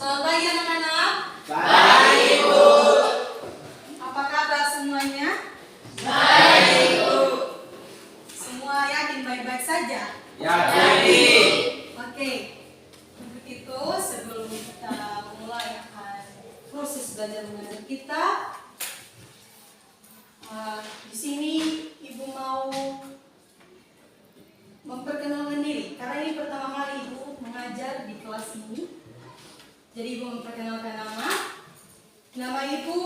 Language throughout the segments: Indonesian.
Selamat pagi anak-anak. Baik, Ibu. Apa kabar semuanya? Baik, Ibu. Semua yakin baik-baik saja? Yakin. Oke. Untuk itu sebelum kita mulai akan proses belajar mengajar kita, di sini Ibu mau memperkenalkan diri karena ini pertama kali Ibu mengajar di kelas ini. Jadi Ibu memperkenalkan nama Ibu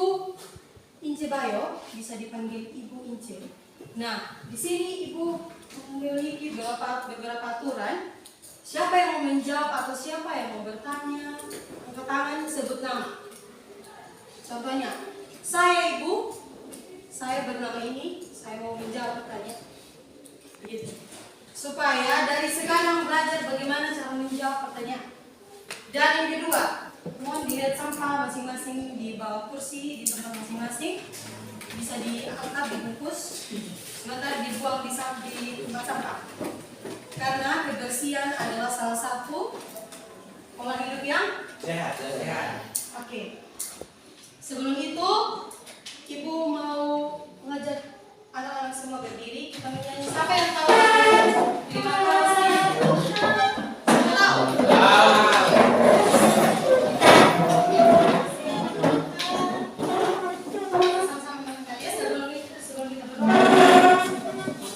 Ince Bayo, bisa dipanggil Ibu Ince. Nah, di sini Ibu memiliki beberapa aturan. Siapa yang mau menjawab atau siapa yang mau bertanya, angkat tangan, sebut nama. Contohnya, saya Ibu, saya bernama ini, saya mau menjawab pertanyaan. Begitu. Supaya dari sekarang belajar bagaimana cara menjawab pertanyaan. Dan yang kedua, mohon dilihat sampah masing-masing di bawah kursi, di tempat masing-masing. Bisa diangkat, dibungkus, sebentar dibuang di tempat sampah. Karena kebersihan adalah salah satu pola hidup yang Sehat. oke. Sebelum itu, Ibu mau mengajak anak-anak semua berdiri. Kita menyanyi. Siapa yang tahu? Terima kasih. Tahu? Sama-sama menangkap ya. Sebelum kita berdoa.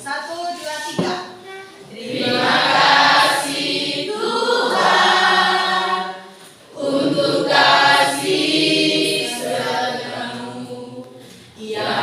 1, 2, 3. Terima kasih Tuhan untuk kasih setiamu yang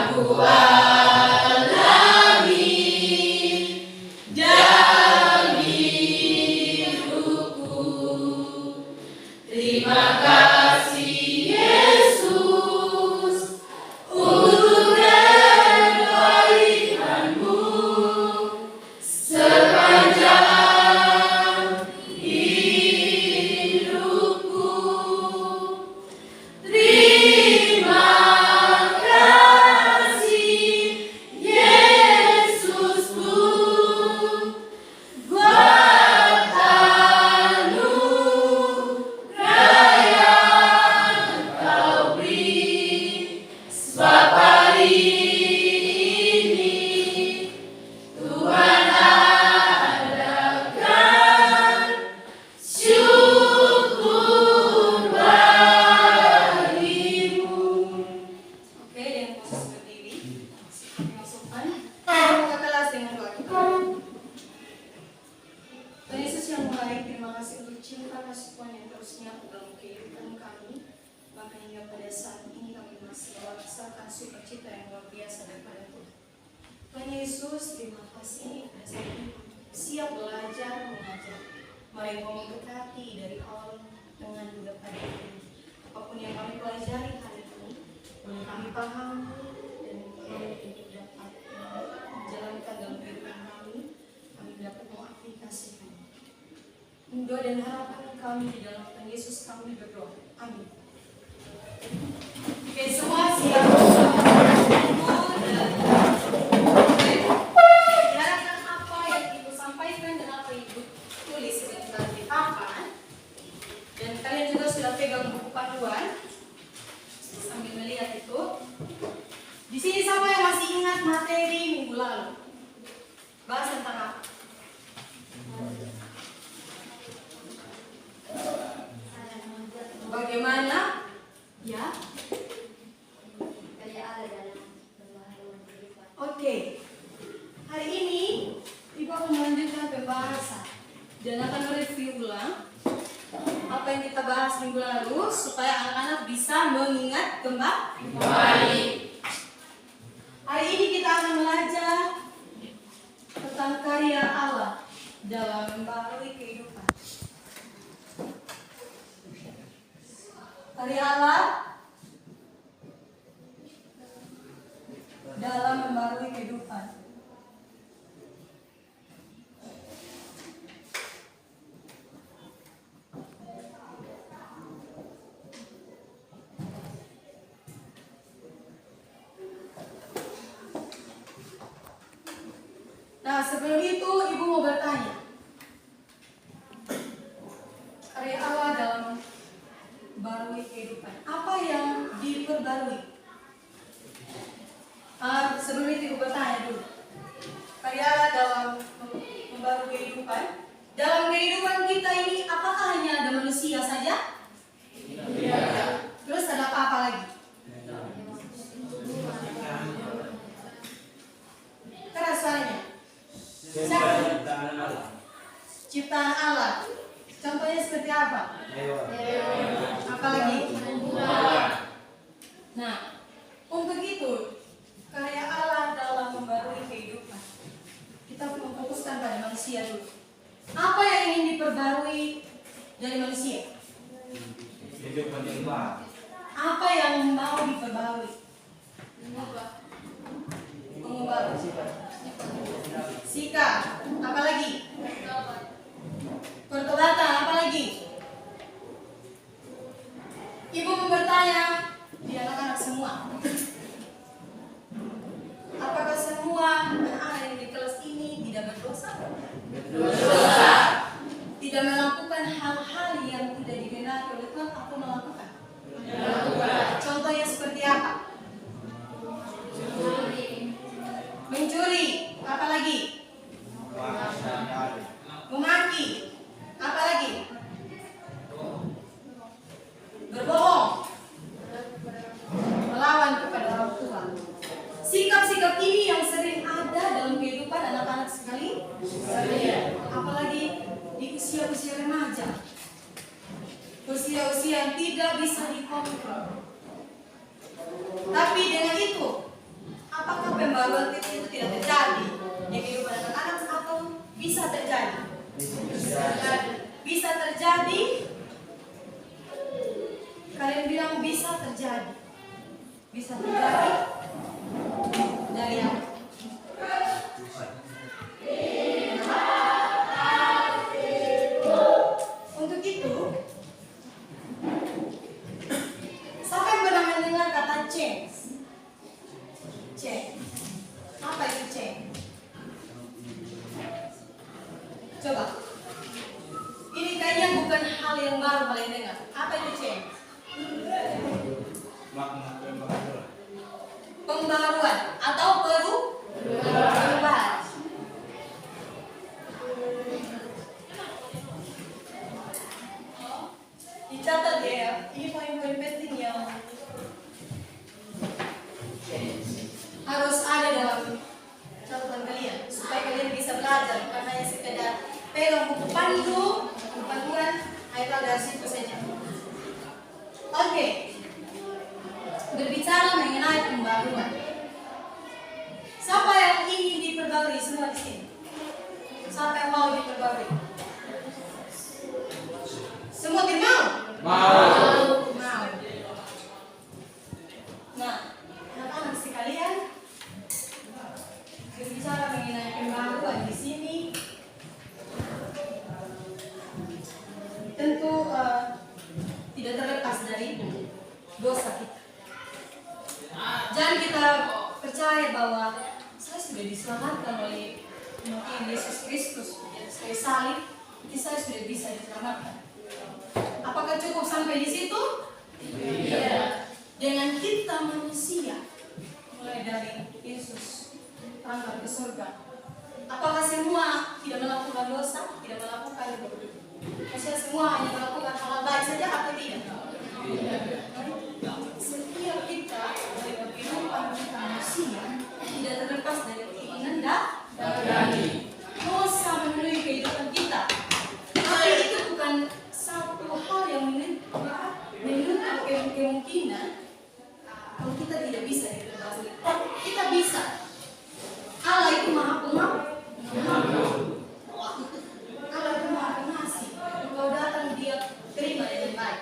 Ku doa dan harapan kami di dalam Tuhan Yesus kami berdoa. Amin. Oke, semua siap. Diharapkan apa yang Ibu sampaikan dan apa yang Ibu tulis sebentar di papan. Dan kalian juga sudah pegang buku panduan sambil melihat itu. Di sini siapa yang masih ingat materi minggu lalu? Bahas tentang apa? Bagaimana? Ya. Oke. Hari ini Ibu akan melanjutkan pembahasan dan akan mereview ulang apa yang kita bahas minggu lalu supaya anak-anak bisa mengingat kembali. Hari ini kita akan belajar tentang karya Allah dalam membarui kehidupan. Karya Allah dalam membarui kehidupan. Nah, sebelum itu Ibu mau bertanya. Karya Allah dalam memperbarui kehidupan. Apa yang diperbarui? Sebelum itu ibu bertanya dulu. Karya Allah dalam memperbarui kehidupan. Dalam kehidupan kita ini, apakah hanya ada manusia saja? Tidak. Terus ada apa lagi? Keras suaranya. Ciptaan Allah. Contohnya seperti apa? Apalagi? Nah, untuk itu karya Allah dalam membarui kehidupan. Kita memfokuskan pada manusia dulu. Apa yang ingin diperbarui dari manusia? Apa yang mau diperbarui? Mengubah sikap. Apalagi? Pertobatan. Apalagi? Ibu mau bertanya di anak-anak semua. Apakah semua anak-anak yang di kelas ini tidak berdosa? Berdosa. Tidak melakukan hal-hal yang tidak digenapi oleh Tuhan atau melakukan? Melakukan. Contohnya seperti apa? Mencuri. Apalagi? Memaki. Apalagi? Berbohong. Melawan kepada orang tua. Sikap-sikap ini yang sering ada dalam kehidupan anak-anak sekali. Apalagi di usia-usia remaja. Usia-usia yang tidak bisa dikontrol. Tapi dengan itu, apakah pembaruan itu tidak terjadi di kehidupan anak-anak atau bisa terjadi? Bisa terjadi. Kalian bilang bisa terjadi. Bisa terjadi dari apa? Untuk itu, siapa yang pernah mendengar kata change? Change. Apa itu change? Coba. Ini kayaknya bukan hal yang baru kalian dengar. Apa itu change? Pembaruan atau perubahan. Dicatat ya, ini poin-poin penting yang harus ada dalam catatan kalian supaya kalian bisa belajar, karena hanya sekedar pegang buku panduan ayat dari situ saja. Oke. Berbicara mengenai pembaruan. Siapa yang ingin diperbarui semua di sini? Siapa yang mau diperbarui? Semua mau? Mau. Nah, anak-anak sekalian, berbicara mengenai pembaruan di sini, tentu tidak terlepas dari dosa kita. Jangan kita percaya bahwa saya sudah diselamatkan oleh kematian Yesus Kristus, saya salib, jadi saya sudah bisa diselamatkan. Apakah cukup sampai di situ? Tidak. Dengan kita manusia, mulai dari Yesus berangkat ke surga, apakah semua tidak melakukan dosa, tidak melakukan maksudnya semua hanya melakukan hal baik saja atau tidak? Tidak. Setiap kita dalam kehidupan kita manusia tidak terlepas dari keinginan dan dosa memenuhi kehidupan kita. Tapi itu bukan satu hal yang menutup kemungkinan kalau kita tidak bisa diperbarui. Kita bisa. Allah itu Maha Pengampun. Allah itu Maha Pengasih. Kalau datang dia terima dengan baik.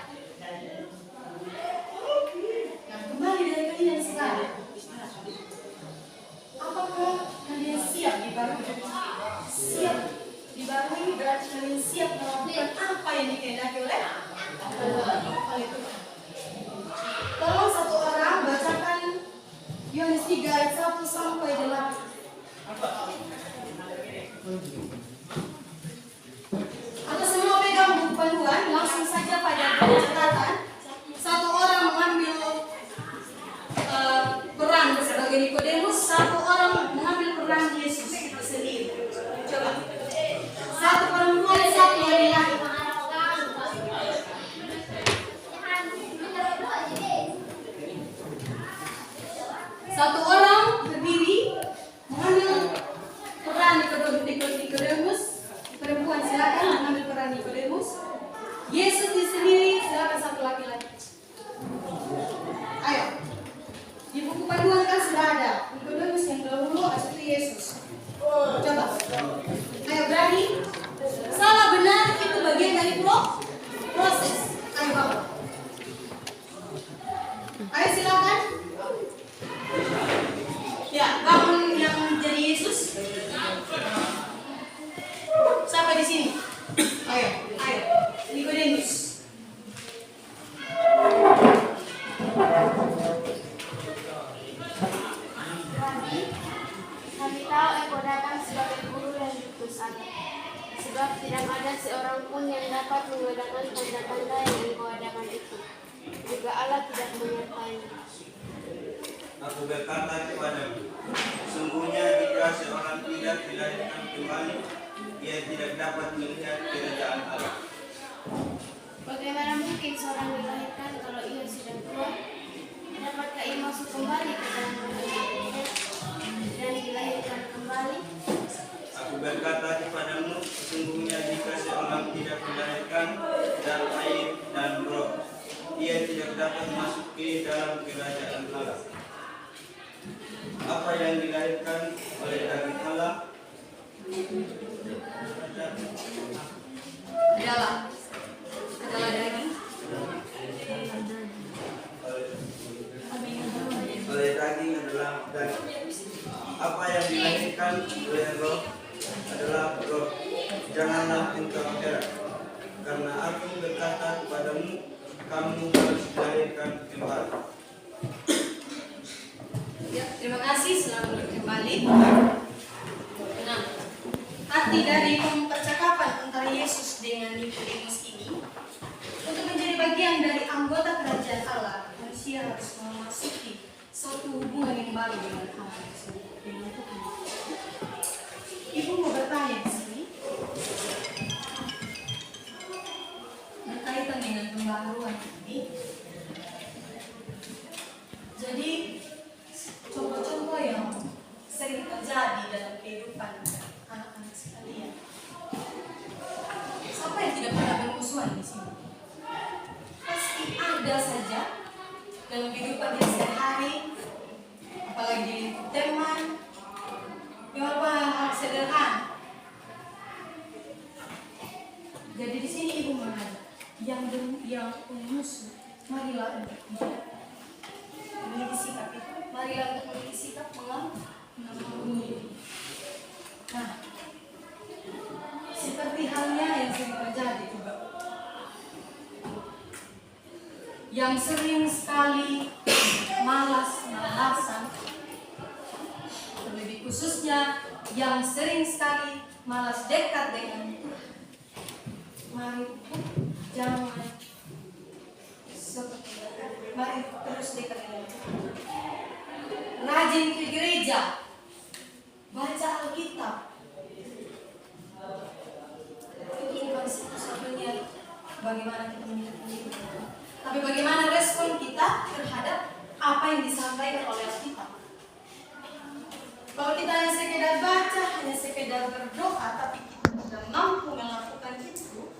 Satu orang berdiri mengambil peran Nikodemus. Perempuan silakan mengambil peran Nikodemus. Yesus sendiri silakan satu laki-laki. Ayo. Di buku panduan kan sudah ada Nikodemus yang dahulu, habis itu Yesus. Coba. Ayo berani. Salah benar itu bagian dari proses. Ayo bawa. Ayo silakan. Ya, bangun yang jadi Yesus. Sampai di sini. Ayo. Nikodemus. Kami tahu engkau datang sebagai guru yang diutus Allah. Sebab tidak ada seorang pun yang dapat mengadakan tanda-tanda yang engkau adakan itu. Juga Allah tidak menyertai. Aku berkata kepadamu, sungguhnya jika seorang tidak dilahirkan kembali, ia tidak dapat melihat kerajaan Allah. Bagaimana mungkin seorang dilahirkan kalau ia sudah tua? Dapatkah ia masuk kembali ke dalam kandungannya dan dilahirkan kembali? Aku berkata kepadamu, sesungguhnya jika seorang tidak dilahirkan dari air dan roh, ia tidak dapat masuk ke dalam kerajaan Allah. Apa yang dilahirkan oleh daging Allah adalah daging. oleh daging adalah daging. Apa yang dilahirkan oleh roh adalah roh. Janganlah engkau heran, karena aku berkata kepadamu, kamu harus dilahirkan kembali. Ya, terima kasih, selamat kembali. Nah, arti dari percakapan antara Yesus dengan Nikodemus ini, untuk menjadi bagian dari anggota kerajaan Allah, manusia harus memasuki suatu hubungan yang baru dengan Allah, dengan Tuhan. Ibu mau bertanya di sini, berkaitan dengan pembaharuan ini. Jadi contoh-contoh yang sering terjadi dalam kehidupan anak-anak sekalian. Siapa yang tidak pernah bermusuhan di sini? Pasti ada saja dalam kehidupan yang sehari, apalagi di lingkup teman, yang hal sederhana. Jadi di sini ibu mengajak yang musuh, marilah untuk memiliki sikap itu. Marilah untuk memiliki sikap mengampuni. Nah, seperti halnya yang sering terjadi juga, yang sering sekali malas-malasan, terlebih khususnya yang sering sekali malas dekat dengan Tuhan. Mari jangan seperti itu. Mari terus dekat dengan Tuhan. Rajin ke gereja, baca Alkitab. Itu bukan satu-satunya bagaimana kita menyikapi hidup, tapi bagaimana respon kita terhadap apa yang disampaikan oleh Alkitab. Kalau kita hanya sekedar baca, hanya sekedar berdoa, tapi kita tidak mampu melakukan itu,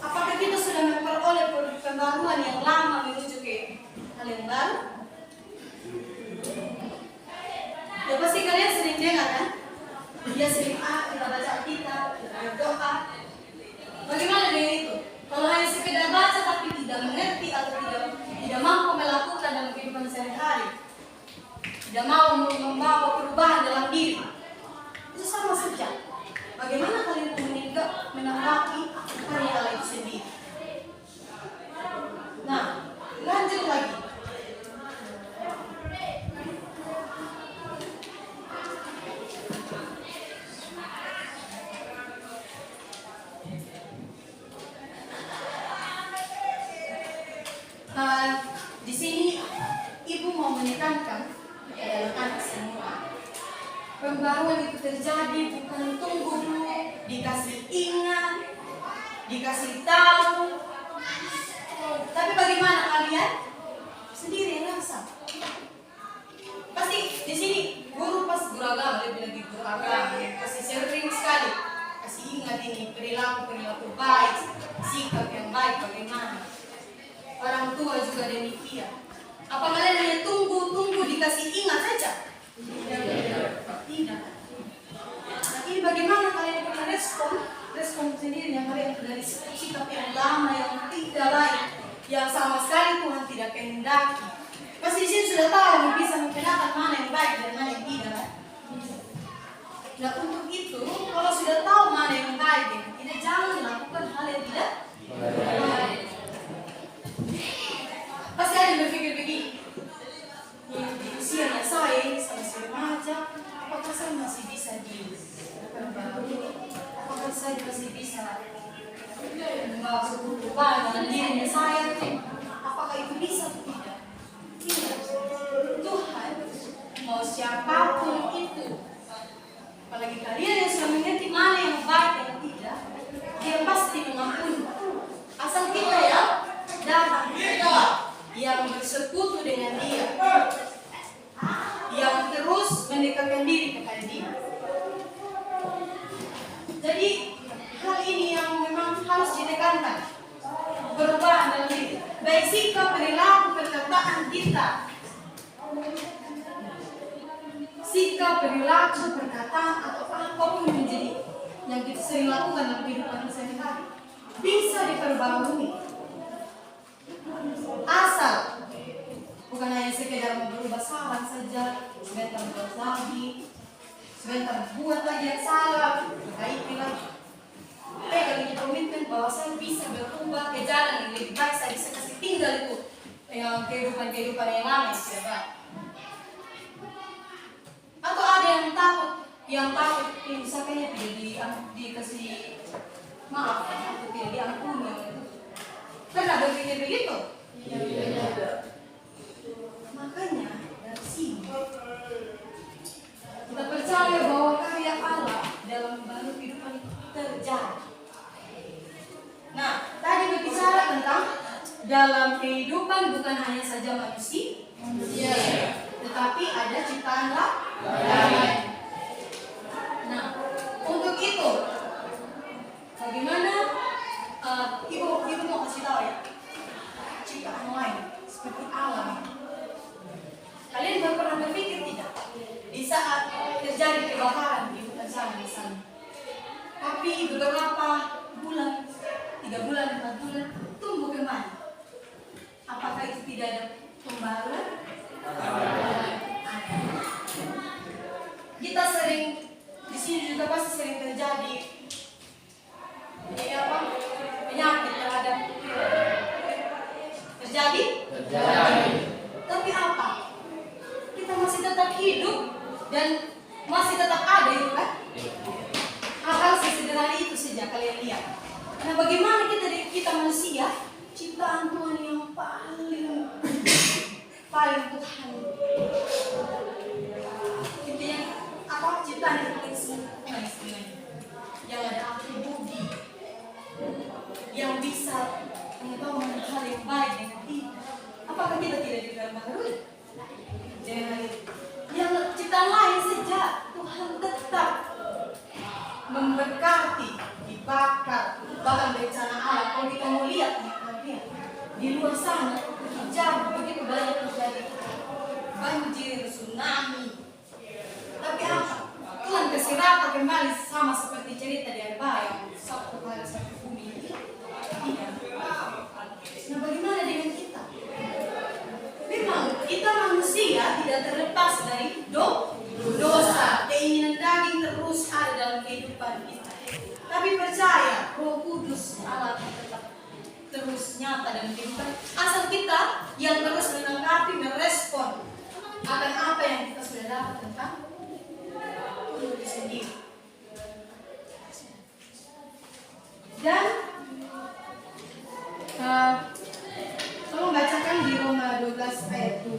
apakah kita sudah memperoleh pembaruan yang lama menuju ke hal yang baru? Ya pasti kalian sering dengar kan? Dia sering kita baca Alkitab, kita berdoa. Bagaimana dengan itu? Kalau hanya sekedar baca tapi tidak mengerti atau tidak mampu melakukan dalam kehidupan sehari-hari, tidak mau membawa perubahan dalam diri, itu sama saja. Bagaimana kalian menanggapi karya Allah itu sendiri? Nah, lanjut lagi. Di sini ibu mau menekankan kepada anak semua, pembaruan itu terjadi bukan tunggu dulu dikasih ingat, dikasih tahu, tapi bagaimana kalian sendiri yang rasa. Pasti di sini guru agama, lebih lagi guru agama, pasti sering sekali kasih ingat ini perilaku baik, sikap yang baik bagaimana. Orang tua juga demikian. Apa kalian hanya tunggu dikasih ingat saja? Tidak. Nah, ini bagaimana kalian punya respon sendiri yang kalian dari sikap yang lama yang tidak baik, yang sama sekali Tuhan tidak kehendaki. Pasti di sini sudah tahu bisa membedakan mana yang baik dan mana yang tidak. Nah untuk itu, kalau sudah tahu mana yang baik dan tidak, jangan lakukan hal yang tidak baik. Pasti ada yang berpikir begini, di usia saya masih remaja, apakah saya masih bisa diperbarui? Apakah saya masih bisa membawa sebuah perubahan dalam diri saya? Apakah itu bisa atau tidak? Tidak. Tuhan mau siapapun itu, apalagi kalian yang sudah mengerti mana yang baik dan tidak, Dia pasti mengampuni. Asal kita ya datang yang bersekutu dengan Dia, yang terus mendekatkan diri kepada Dia. Jadi hal ini yang memang harus ditekankan, perubahan dalam diri, baik sikap, perilaku, perkataan kita. Sikap, perilaku, perkataan atau apapun yang menjadi yang kita sering lakukan dalam kehidupan sehari-hari bisa diperbarui. Asal bukan hanya sekedar berubah saran saja, sebentar buat lagi, sebentar buat lagi yang salah, perbaiki lagi. Pegang ini komitmen bahwa saya bisa berubah ke jalan yang lebih baik, saya bisa kasih tinggal itu yang kehidupan yang lama yang tidak baik. Atau ada yang takut misalnya tidak dikasih maaf atau tidak diampuni. Pernah berpikir begitu? Iya. Makanya dari sini kita percaya bahwa karya Allah dalam membangun kehidupan terjadi. Nah, tadi berbicara tentang dalam kehidupan bukan hanya saja manusia, tetapi ada ciptaan lain. Nah, untuk itu bagaimana ibu mau kasih tahu ya, ciptaan lain seperti alam. Kalian pernah berpikir tidak? Di saat terjadi kebakaran di hutan sana misalnya, tapi beberapa bulan, 3 bulan, 4 bulan, tumbuh kembali. Apakah itu tidak ada pembaruan? Kita sering di sini juga pasti sering terjadi penyakit terhadap terjadi. Tapi apa? Kita masih tetap hidup dan masih tetap ada itu kan? Hal-hal sesederhana itu saja kalian lihat. Nah bagaimana kita manusia ciptaan Tuhan yang paling Tuhan. Intinya apa? Ciptaan yang paling sempurna istilahnya. Yang ada akal budi, yang bisa mengetahui hal yang baik dengan tidak. Apakah kita tidak diperbarui? Jangan hal itu. Yang ciptaan lain saja Tuhan tetap memberkati, dibakar, bahkan bencana alam. Kalau kita mau lihat di luar sana jauh begitu banyak terjadi banjir, tsunami. Tapi apa? Tuhan kasih rata kembali sama seperti cerita di Arba yang satu hari satu bumi. Tidak. Nah bagaimana dengan kita? Memang kita manusia tidak terlepas dari dosa, keinginan daging terus ada dalam kehidupan kita. Tapi percaya Roh Kudus Allah tetap terus nyata dalam kehidupan. Asal kita yang terus menanggapi, merespon akan apa yang kita sudah dapat tentang Tuhan sendiri. Dan tolong bacakan di Roma 12 ayat 2.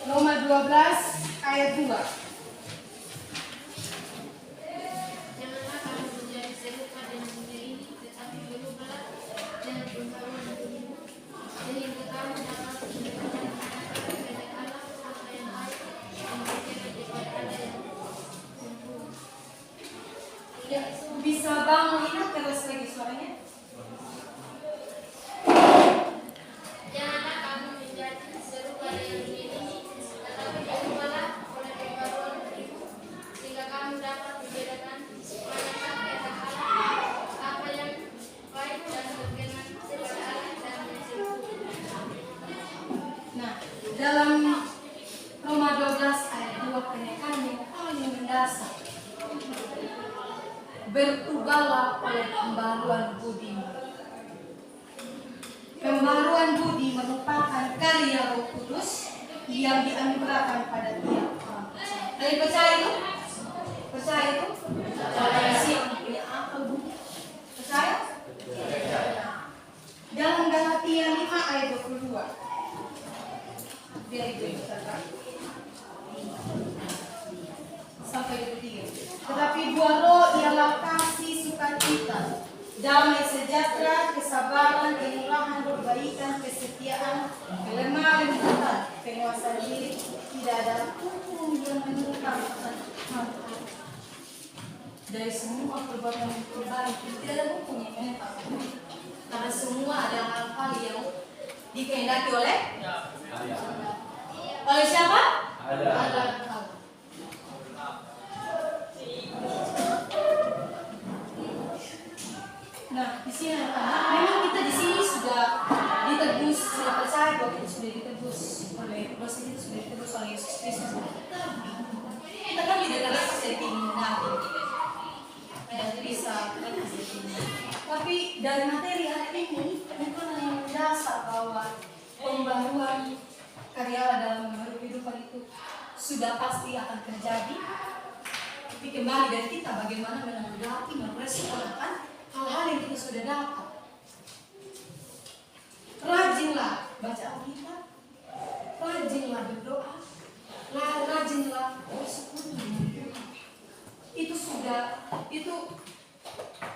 Roma 12 ayat 2. Janganlah kamu menjadi serupa dengan dunia ini, tetapi berubahlah Ya, bisa bangun ini keras lagi suaranya. Janganlah kamu menjadi serupa dengan dunia ini, tetapi berubahlah oleh pembaruan hatimu, sehingga kamu dapat membedakan manakah kehendak Allah, apa yang baik dan berkenan kepada Allah dan yang sempurna. Nah, dalam Roma 12 ayat 2 pernikahan yang paling mendasar, berubahlah oleh pembaruan budimu. Pembaruan budi merupakan karya Roh Kudus yang dianugerahkan pada tiap orang percaya. Kalian percaya itu? Percaya itu? Siapa yang punya akal budi? Percaya? Dalam Galatia 5 ayat 22. Biar itu dikatakan. Sampai 23. Tetapi buah roh ialah kasih, sukacita, damai sejahtera, kesabaran, kemurahan, kebaikan, kesetiaan, kelemah lembutan, penguasaan diri. Tidak ada hukum yang menentang hal dari semua perbuatan yang terbaik. Tidak ada hukum yang menentang. Karena semua ada hal-hal yang dikehendaki oleh siapa? Allah. Nah, di sini memang kita di sini sudah ditebus, sudah percaya bahwa kita sudah ditebus oleh dosa, kita sudah ditebus oleh Yesus Kristus. Kita kan tidak terlepas dari keinginan nanti, tidak bisa terlepas dari keinginan. Tapi dari materi hari ini, bukan yang mendasar bahwa pembaruan karya Allah dalam membaru kehidupan itu sudah pasti akan terjadi. Tapi kembali dari kita bagaimana menanggapi, meresponkan hal-hal yang kita sudah dapat. Rajinlah baca Alkitab, rajinlah berdoa, rajinlah bersekutu. Itu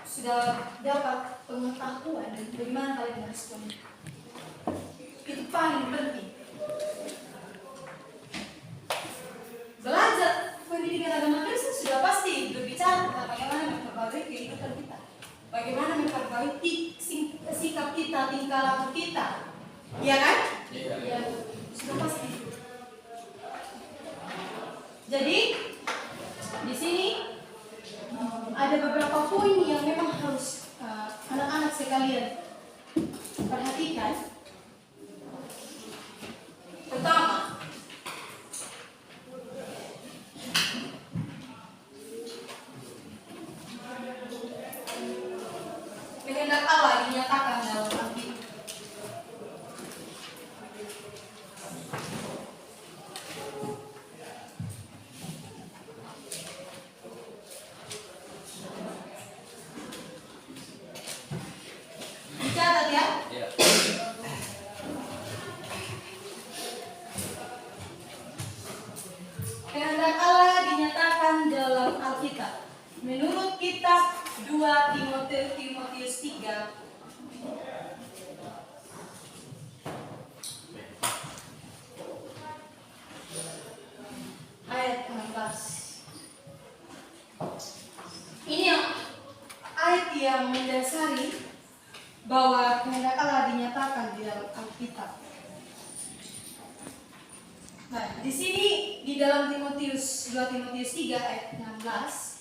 sudah dapat pengetahuan dan bagaimana kalian merespon. Itu paling penting. Belajar pendidikan agama Kristen sudah pasti berbicara tentang bagaimana memperbarui kehidupan kita. Bagaimana memperbaiki sikap kita, tingkah laku kita, iya kan? Iya. Sudah pasti. Jadi di sini ada beberapa poin yang memang harus anak-anak sekalian perhatikan. Pertama, kehendak Allah dinyatakan dalam Alkitab. Dicatat ya. Kehendak Allah dinyatakan dalam Alkitab. Menurut kitab 2 Timotius 3 ayat 16. Ini yang ayat yang mendasari bahwa kehendak Allah dinyatakan di dalam Alkitab. Nah, di sini di dalam 2 Timotius 3 ayat 16,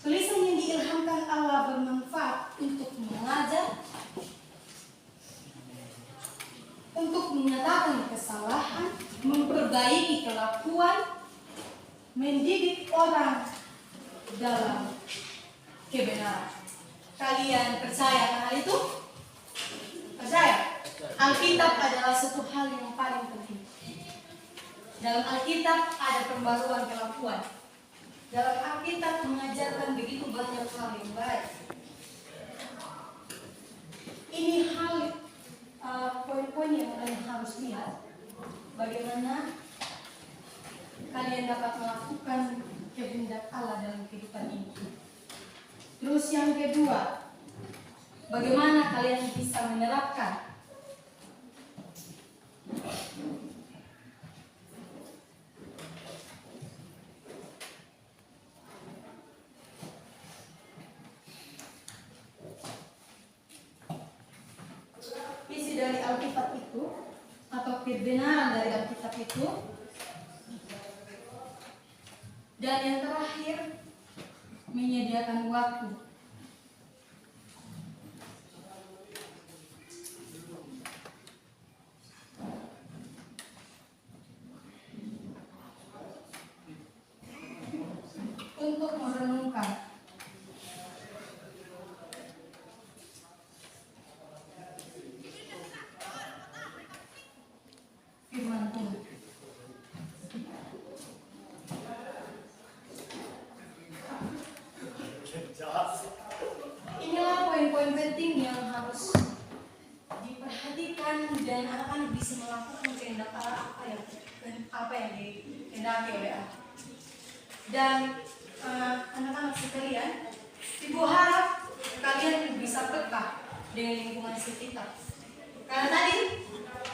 tulisan yang diilhamkan Allah bermanfaat untuk mengajar, untuk menyatakan kesalahan, memperbaiki kelakuan, mendidik orang dalam kebenaran. Kalian percaya hal itu? Percaya? Alkitab adalah satu hal yang paling penting. Dalam Alkitab ada pembaruan kelakuan. Dalam Alkitab mengajarkan begitu banyak hal yang baik. Ini hal poin-poin yang kalian harus lihat. Bagaimana kalian dapat melakukan kehendak Allah dalam kehidupan ini. Terus yang kedua, bagaimana kalian bisa menerapkan Alkitab itu atau kebenaran dari Alkitab itu. Dan yang terakhir, menyediakan waktu. Untuk merenungkan. Firman Tuhan. Inilah poin-poin penting yang harus diperhatikan dan anak-anak bisa melakukan kehendak Allah apa yang dikehendaki oleh Allah. Dan anak-anak sekalian, Ibu harap kalian bisa peka dengan lingkungan sekitar. Karena tadi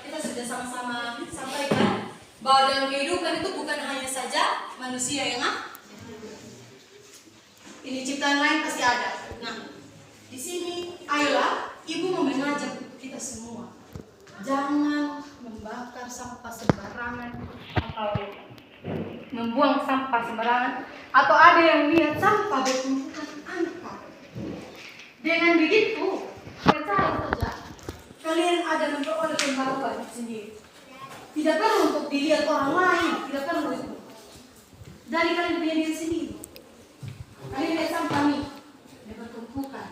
kita sudah sama-sama sampaikan bahwa dalam kehidupan itu bukan hanya saja manusia yang ini ciptaan lain pasti ada. Nah, di sini ayolah Ibu mau mengajak kita semua, jangan membakar sampah sembarangan atau membuang sampah sembarangan, atau ada yang lihat sampah bertumpukan angka. Dengan begitu, percaya saja kalian ada memperoleh pembaruan sendiri. Tidak perlu untuk dilihat orang lain, tidak perlu itu. Dari kalian punya diri sendiri. Kalian lihat sampah nih, dia bertumpukan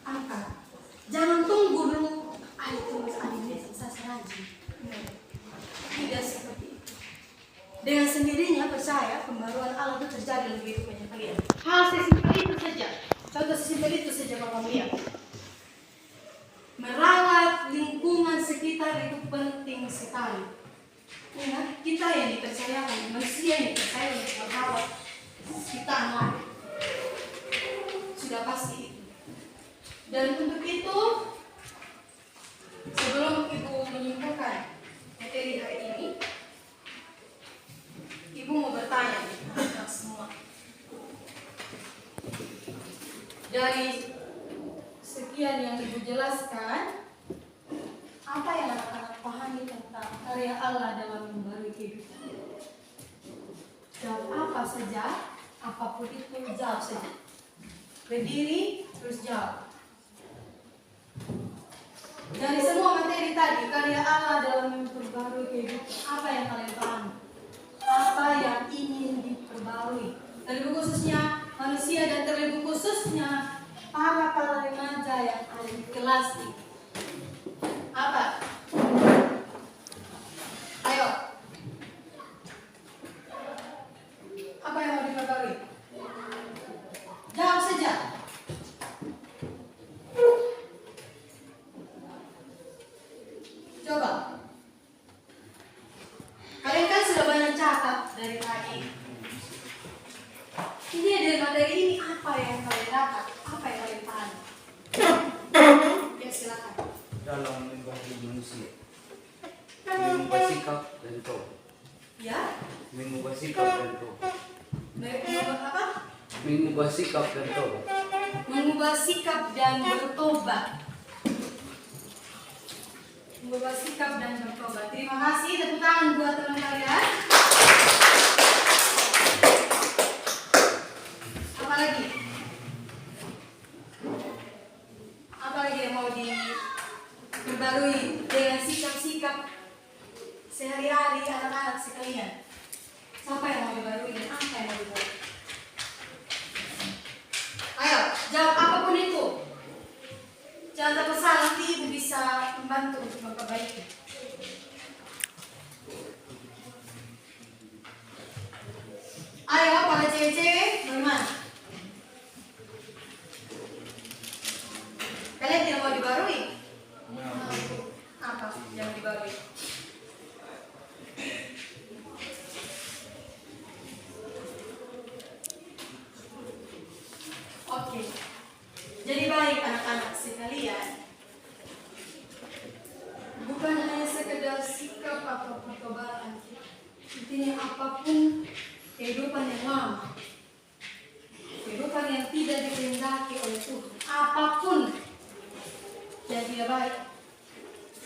angka. Jangan tunggu dulu, ayo tulis saya rajin. Tidak seperti itu. Dengan sendirinya percaya pembaruan Allah itu terjadi dalam kehidupan kalian. Hal sesimpel itu saja. Contoh sesimpel itu saja Bapak lihat. Merawat lingkungan sekitar itu penting sekali. Ingat, kita yang dipercayakan, manusia yang dipercaya untuk merawat sekitar lain. Sudah pasti itu. Dan untuk itu, sebelum Ibu menyimpulkan materi hari ini, Ibu mau bertanya kepada semua. Dari sekian yang Ibu jelaskan, apa yang anak-anak pahami tentang karya Allah dalam membarui kehidupan? Jawab apa saja, apapun itu jawab saja. Berdiri, terus jawab. Dari semua materi tadi, karya Allah dalam memperbarui kehidupan, apa yang kalian pahami? Apa yang ingin diperbarui? Terlebih khususnya manusia dan terlebih khususnya para remaja yang ada di kelas ini. Apa? Ayo. Apa yang mau diperbarui? Jawab saja. Coba. Kalian kan sudah banyak catat dari tadi. Ini dari materi ini apa yang kalian dapat? Apa yang kalian pahami? Ya silakan. Dalam membagi manusia, mengubah sikap dan taubat. Ya. Mengubah sikap dan taubat. Mengubah apa? Mengubah sikap dan taubat. Mengubah sikap dan bertobat. Mengubah sikap dan bertobat. Terima kasih, tepuk tangan buat teman kalian. Apa lagi? Apa lagi yang mau diperbarui dengan sikap-sikap sehari-hari anak-anak sekalian? Siapa yang mau dibarui dan apa yang mau dibarui? Ayo, jawab apapun itu. Jangan terkesan, nanti Ibu bisa membantu untuk memperbaiki. Ayo, para cewek-cewek, bagaimana? Kalian tidak mau dibarui? Apa yang dibarui? Oke. Jadi baik anak-anak sekalian, bukan hanya sekedar sikap atau pertobatan, intinya apapun kehidupan yang lama, kehidupan yang tidak dikehendaki oleh Tuhan, apapun yang tidak baik,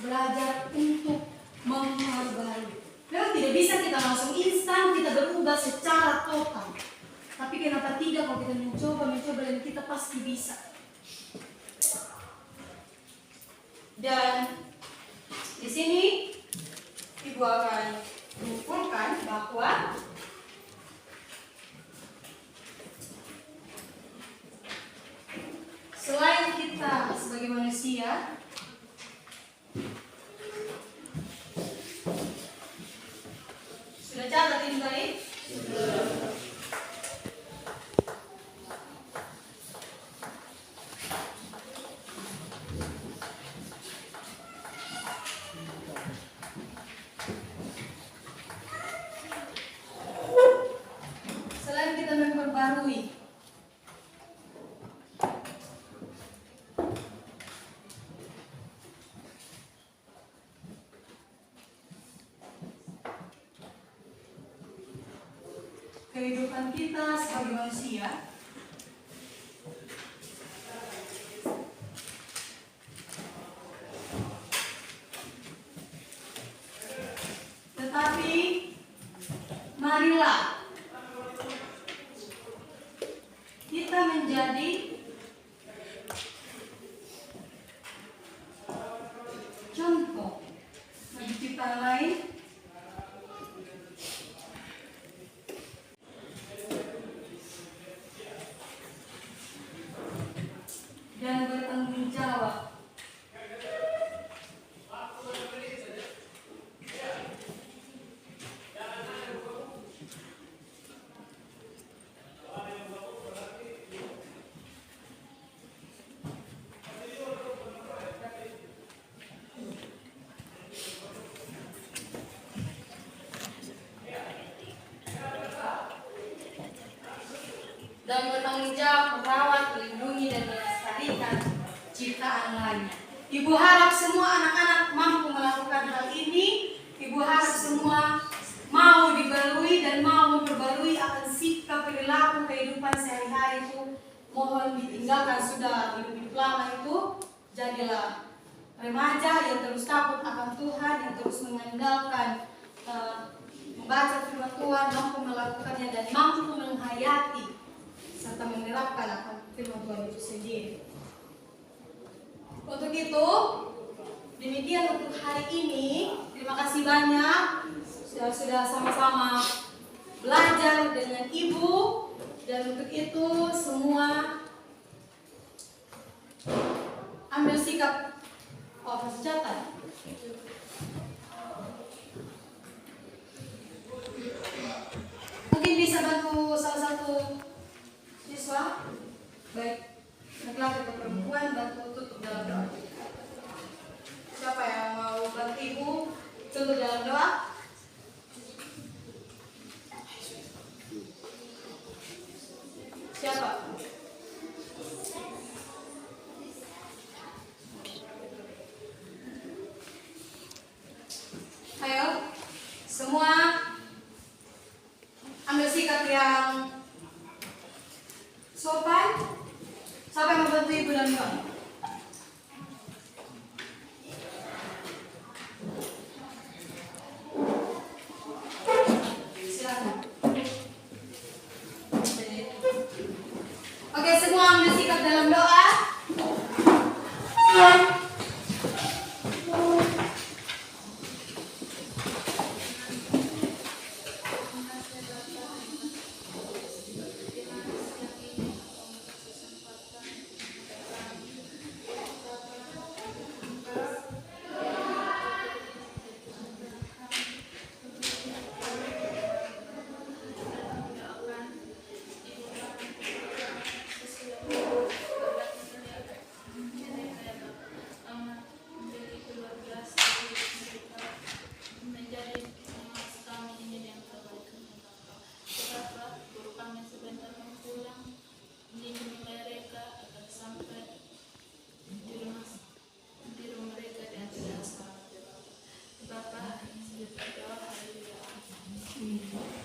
belajar untuk memperbarui. Memang tidak bisa kita langsung instan kita berubah secara total. Tapi kenapa tidak kalau kita mencoba dan kita pasti bisa. Dan di sini Ibu akan menyimpulkan bahwa selain kita sebagai manusia sudah catat ini baik? Selain kita memperbarui kehidupan kita sebagai manusia, tetapi marilah kita menjadi contoh bagi ciptaan lain dan bertanggung jawab dan bertanggung jawab merawat, melindungi, dan melestarikan ciptaan lainnya. Ibu harap semua anak-anak mampu melakukan hal ini. Ibu harap semua mau dibarui dan mau memperbarui akan sikap perilaku kehidupan sehari-hari itu. Mohon ditinggalkan sudah hidup lama itu. Jadilah remaja yang terus takut akan Tuhan, yang terus mengandalkan membaca firman Tuhan, mampu melakukannya dan mampu menghayati serta menerapkan akan firman Tuhan itu sendiri. Untuk itu, demikian untuk hari ini. Terima kasih banyak sudah sama-sama belajar dengan Ibu. Dan untuk itu semua ambil sikap senjata. Mungkin bisa bantu salah satu siswa, baik laki-laki atau perempuan, bantu tutup dalam doa. Siapa yang mau bantu Ibu tutup dalam doa? Siapa? Ayo, semua ambil sikap yang sopan. Siapa yang membantu Ibu dalam doa? Silakan. Oke, semua ambil sikap dalam doa.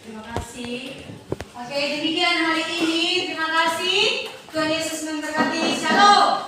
Terima kasih. Oke, demikian hari ini. Terima kasih. Tuhan Yesus memberkati. Shalom.